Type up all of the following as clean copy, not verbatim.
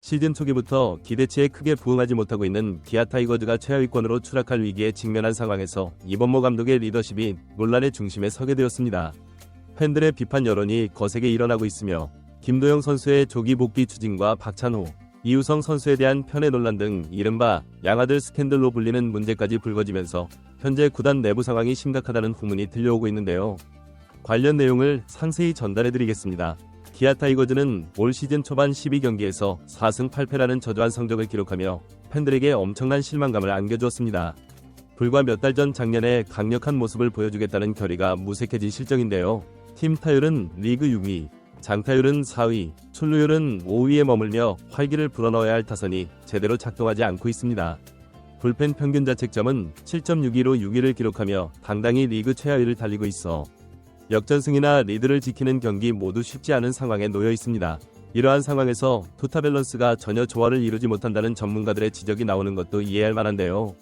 시즌 초기부터 기대치에 크게 부응하지 못하고 있는 기아 타이거즈가 최하위권으로 추락할 위기에 직면한 상황에서 이번모 감독의 리더십이 논란의 중심에 서게 되었습니다. 팬들의 비판 여론이 거세게 일어나고 있으며 김도영 선수의 조기 복귀 추진과 박찬호, 이우성 선수에 대한 편애 논란 등 이른바 양아들 스캔들로 불리는 문제까지 불거지면서 현재 구단 내부 상황이 심각하다는 후문이 들려오고 있는데요. 관련 내용을 상세히 전달해드리겠습니다. 기아 타이거즈는 올 시즌 초반 12경기에서 4승 8패라는 저조한 성적을 기록하며 팬들에게 엄청난 실망감을 안겨주었습니다. 불과 몇 달 전 작년에 강력한 모습을 보여주겠다는 결의가 무색해진 실정인데요. 팀 타율은 리그 6위, 장타율은 4위, 출루율은 5위에 머물며 활기를 불어넣어야 할 타선이 제대로 작동하지 않고 있습니다. 불펜 평균 자책점은 7.62로 6위를 기록하며 당당히 리그 최하위를 달리고 있어 역전승이나 리드를 지키는 경기 모두 쉽지 않은 상황에 놓여 있습니다. 이러한 상황에서 투타 밸런스가 전혀 조화를 이루지 못한다는 전문가들의 지적이 나오는 것도 이해할 만한데요.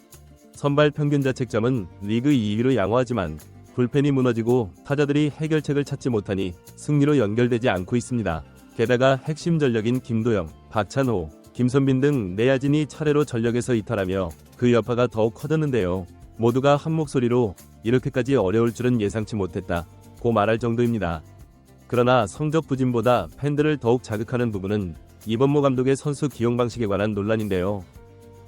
선발 평균 자책점은 리그 2위로 양호하지만 불펜이 무너지고 타자들이 해결책을 찾지 못하니 승리로 연결되지 않고 있습니다. 게다가 핵심 전력인 김도영, 박찬호, 김선빈 등 내야진이 차례로 전력에서 이탈하며 그 여파가 더욱 커졌는데요. 모두가 한 목소리로 이렇게까지 어려울 줄은 예상치 못했다 고 말할 정도입니다. 그러나 성적 부진보다 팬들을 더욱 자극하는 부분은 이번모 감독의 선수 기용 방식에 관한 논란인데요.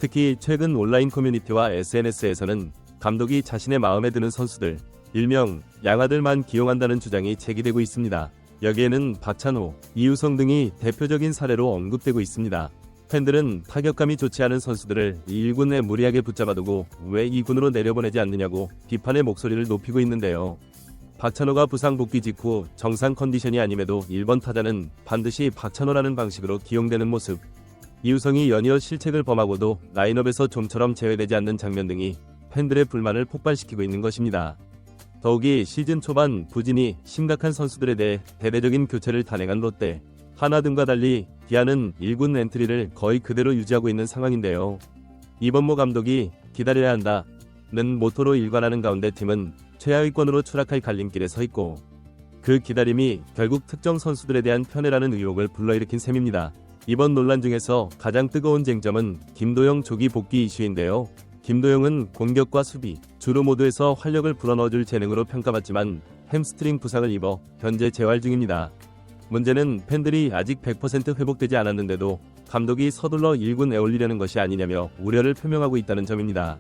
특히 최근 온라인 커뮤니티와 SNS에서는 감독이 자신의 마음에 드는 선수들, 일명 양아들만 기용한다는 주장이 제기되고 있습니다. 여기에는 박찬호, 이우성 등이 대표적인 사례로 언급되고 있습니다. 팬들은 타격감이 좋지 않은 선수들을 1군에 무리하게 붙잡아두고 왜 2군으로 내려보내지 않느냐고 비판의 목소리를 높이고 있는데요. 박찬호가 부상 복귀 직후 정상 컨디션이 아님에도 1번 타자는 반드시 박찬호라는 방식으로 기용되는 모습, 이우성이 연이어 실책을 범하고도 라인업에서 좀처럼 제외되지 않는 장면 등이 팬들의 불만을 폭발시키고 있는 것입니다. 더욱이 시즌 초반 부진이 심각한 선수들에 대해 대대적인 교체를 단행한 롯데, 하나 등과 달리 기아는 1군 엔트리를 거의 그대로 유지하고 있는 상황인데요. 이번모 감독이 기다려야 한다는 모토로 일관하는 가운데 팀은 최하위권으로 추락할 갈림길에 서 있고 그 기다림이 결국 특정 선수들에 대한 편애라는 의혹을 불러일으킨 셈입니다. 이번 논란 중에서 가장 뜨거운 쟁점은 김도영 조기 복귀 이슈인데요. 김도영은 공격과 수비, 주루 모두에서 활력을 불어넣어줄 재능으로 평가받지만 햄스트링 부상을 입어 현재 재활 중입니다. 문제는 팬들이 아직 100% 회복되지 않았는데도 감독이 서둘러 1군에 올리려는 것이 아니냐며 우려를 표명하고 있다는 점입니다.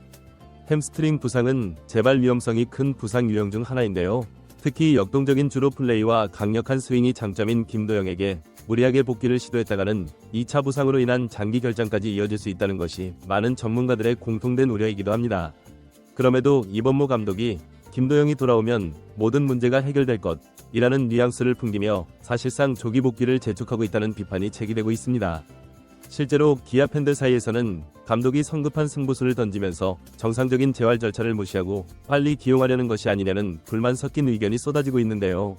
햄스트링 부상은 재발 위험성이 큰 부상 유형 중 하나인데요. 특히 역동적인 주루 플레이와 강력한 스윙이 장점인 김도영에게 무리하게 복귀를 시도했다가는 2차 부상으로 인한 장기 결장까지 이어질 수 있다는 것이 많은 전문가들의 공통된 우려이기도 합니다. 그럼에도 이번모 감독이 김도영이 돌아오면 모든 문제가 해결될 것이라는 뉘앙스를 풍기며 사실상 조기 복귀를 재촉하고 있다는 비판이 제기되고 있습니다. 실제로 기아 팬들 사이에서는 감독이 성급한 승부수를 던지면서 정상적인 재활 절차를 무시하고 빨리 기용하려는 것이 아니냐는 불만 섞인 의견이 쏟아지고 있는데요.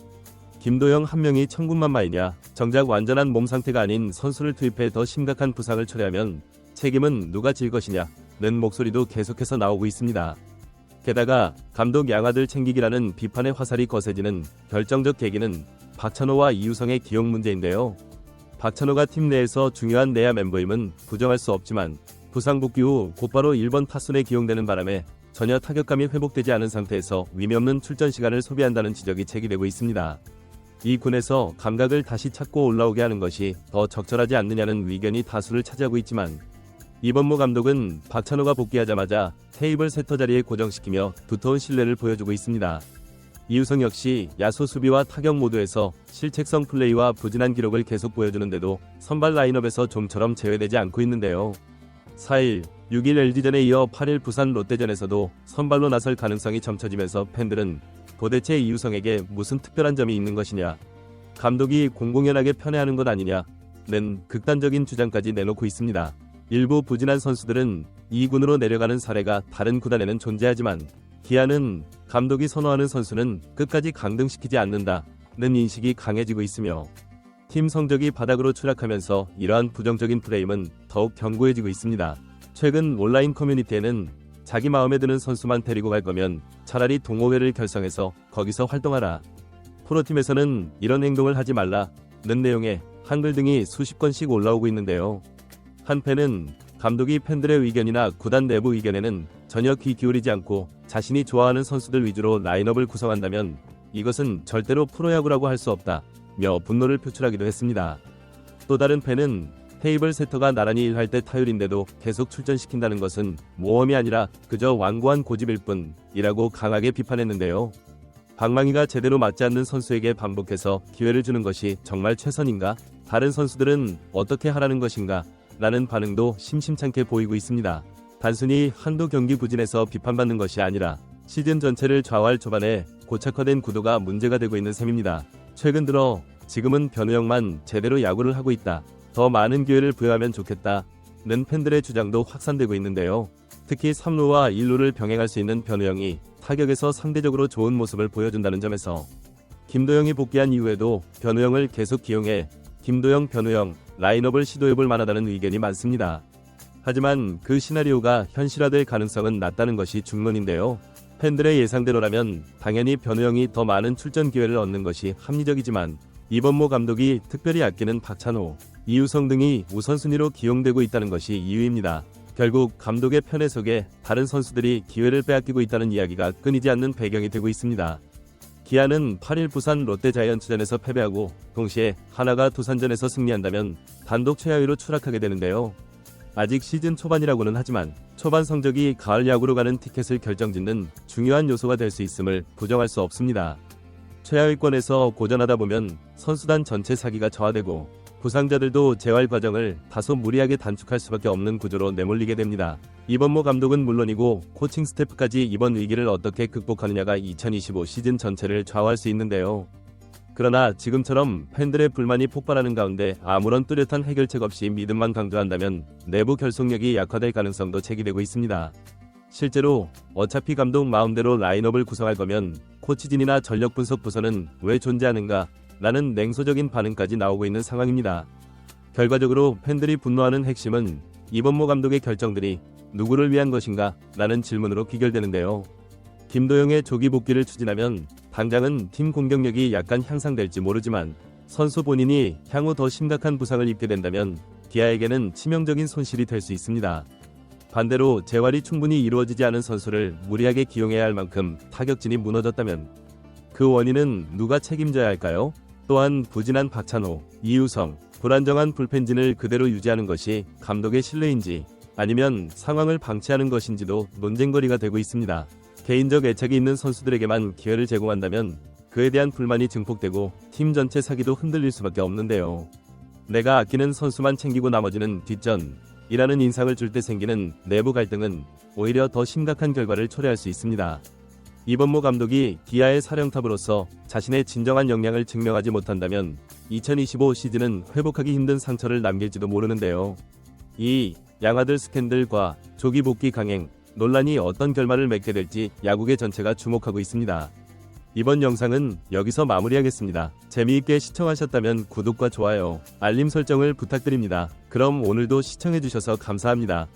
김도영 한 명이 천군만마이냐, 정작 완전한 몸 상태가 아닌 선수를 투입해 더 심각한 부상을 초래하면 책임은 누가 질 것이냐는 목소리도 계속해서 나오고 있습니다. 게다가 감독 양아들 챙기기라는 비판의 화살이 거세지는 결정적 계기는 박찬호와 이우성의 기용 문제인데요. 박찬호가 팀 내에서 중요한 내야 멤버임은 부정할 수 없지만 부상 복귀 후 곧바로 1번 타순에 기용되는 바람에 전혀 타격감이 회복되지 않은 상태에서 의미 없는 출전 시간을 소비한다는 지적이 제기되고 있습니다. 이 군에서 감각을 다시 찾고 올라오게 하는 것이 더 적절하지 않느냐는 의견이 다수를 차지하고 있지만 이번모 감독은 박찬호가 복귀하자마자 테이블 세터 자리에 고정시키며 두터운 신뢰를 보여주고 있습니다. 이우성 역시 야수 수비와 타격 모두에서 실책성 플레이와 부진한 기록을 계속 보여주는데도 선발 라인업에서 좀처럼 제외되지 않고 있는데요. 4일, 6일 LG전에 이어 8일 부산 롯데전에서도 선발로 나설 가능성이 점쳐지면서 팬들은 도대체 이우성에게 무슨 특별한 점이 있는 것이냐, 감독이 공공연하게 편애하는 것 아니냐는 극단적인 주장까지 내놓고 있습니다. 일부 부진한 선수들은 2군으로 내려가는 사례가 다른 구단에는 존재하지만 기아는 감독이 선호하는 선수는 끝까지 강등시키지 않는다는 인식이 강해지고 있으며 팀 성적이 바닥으로 추락하면서 이러한 부정적인 프레임은 더욱 견고해지고 있습니다. 최근 온라인 커뮤니티에는 자기 마음에 드는 선수만 데리고 갈 거면 차라리 동호회를 결성해서 거기서 활동하라, 프로팀에서는 이런 행동을 하지 말라는 내용의 한글 등이 수십 건씩 올라오고 있는데요. 한 팬은 감독이 팬들의 의견이나 구단 내부 의견에는 전혀 귀 기울이지 않고 자신이 좋아하는 선수들 위주로 라인업을 구성한다면 이것은 절대로 프로야구라고 할 수 없다며 분노를 표출하기도 했습니다. 또 다른 팬은 테이블 세터가 나란히 일할 때 타율인데도 계속 출전시킨다는 것은 모험이 아니라 그저 완고한 고집일 뿐이라고 강하게 비판했는데요. 방망이가 제대로 맞지 않는 선수에게 반복해서 기회를 주는 것이 정말 최선인가? 다른 선수들은 어떻게 하라는 것인가? 라는 반응도 심심찮게 보이고 있습니다. 단순히 한두 경기 부진에서 비판받는 것이 아니라 시즌 전체를 좌우할 초반에 고착화된 구도가 문제가 되고 있는 셈입니다. 최근 들어 지금은 변우영만 제대로 야구를 하고 있다. 더 많은 기회를 부여하면 좋겠다는 팬들의 주장도 확산되고 있는데요. 특히 3루와 1루를 병행할 수 있는 변우영이 타격에서 상대적으로 좋은 모습을 보여준다는 점에서 김도영이 복귀한 이후에도 변우영을 계속 기용해 김도영, 변우영 라인업을 시도해볼 만하다는 의견이 많습니다. 하지만 그 시나리오가 현실화될 가능성은 낮다는 것이 중론인데요. 팬들의 예상대로라면 당연히 변우영이 더 많은 출전 기회를 얻는 것이 합리적이지만 이범모 감독이 특별히 아끼는 박찬호, 이우성 등이 우선순위로 기용되고 있다는 것이 이유입니다. 결국 감독의 편에 서게 다른 선수들이 기회를 빼앗기고 있다는 이야기가 끊이지 않는 배경이 되고 있습니다. 기아는 8일 부산 롯데자이언츠전에서 패배하고 동시에 하나가 두산전에서 승리한다면 단독 최하위로 추락하게 되는데요. 아직 시즌 초반이라고는 하지만 초반 성적이 가을 야구로 가는 티켓을 결정짓는 중요한 요소가 될 수 있음을 부정할 수 없습니다. 최하위권에서 고전하다 보면 선수단 전체 사기가 저하되고 부상자들도 재활 과정을 다소 무리하게 단축할 수밖에 없는 구조로 내몰리게 됩니다. 이범모 감독은 물론이고 코칭 스태프까지 이번 위기를 어떻게 극복하느냐가 2025 시즌 전체를 좌우할 수 있는데요. 그러나 지금처럼 팬들의 불만이 폭발하는 가운데 아무런 뚜렷한 해결책 없이 믿음만 강조한다면 내부 결속력이 약화될 가능성도 제기되고 있습니다. 실제로 어차피 감독 마음대로 라인업을 구성할 거면 코치진이나 전력 분석 부서는 왜 존재하는가? 라는 냉소적인 반응까지 나오고 있는 상황입니다. 결과적으로 팬들이 분노하는 핵심은 이범모 감독의 결정들이 누구를 위한 것인가? 라는 질문으로 귀결되는데요. 김도영의 조기 복귀를 추진하면 당장은 팀 공격력이 약간 향상될지 모르지만 선수 본인이 향후 더 심각한 부상을 입게 된다면 기아에게는 치명적인 손실이 될 수 있습니다. 반대로 재활이 충분히 이루어지지 않은 선수를 무리하게 기용해야 할 만큼 타격진이 무너졌다면 그 원인은 누가 책임져야 할까요? 또한 부진한 박찬호, 이우성, 불안정한 불펜진을 그대로 유지하는 것이 감독의 신뢰인지 아니면 상황을 방치하는 것인지도 논쟁거리가 되고 있습니다. 개인적 애착이 있는 선수들에게만 기회를 제공한다면 그에 대한 불만이 증폭되고 팀 전체 사기도 흔들릴 수밖에 없는데요. 내가 아끼는 선수만 챙기고 나머지는 뒷전이라는 인상을 줄 때 생기는 내부 갈등은 오히려 더 심각한 결과를 초래할 수 있습니다. 이범모 감독이 기아의 사령탑으로서 자신의 진정한 역량을 증명하지 못한다면 2025 시즌은 회복하기 힘든 상처를 남길지도 모르는데요. 이 양아들 스캔들과 조기 복귀 강행 논란이 어떤 결말을 맺게 될지 야구계 전체가 주목하고 있습니다. 이번 영상은 여기서 마무리하겠습니다. 재미있게 시청하셨다면 구독과 좋아요, 알림 설정을 부탁드립니다. 그럼 오늘도 시청해주셔서 감사합니다.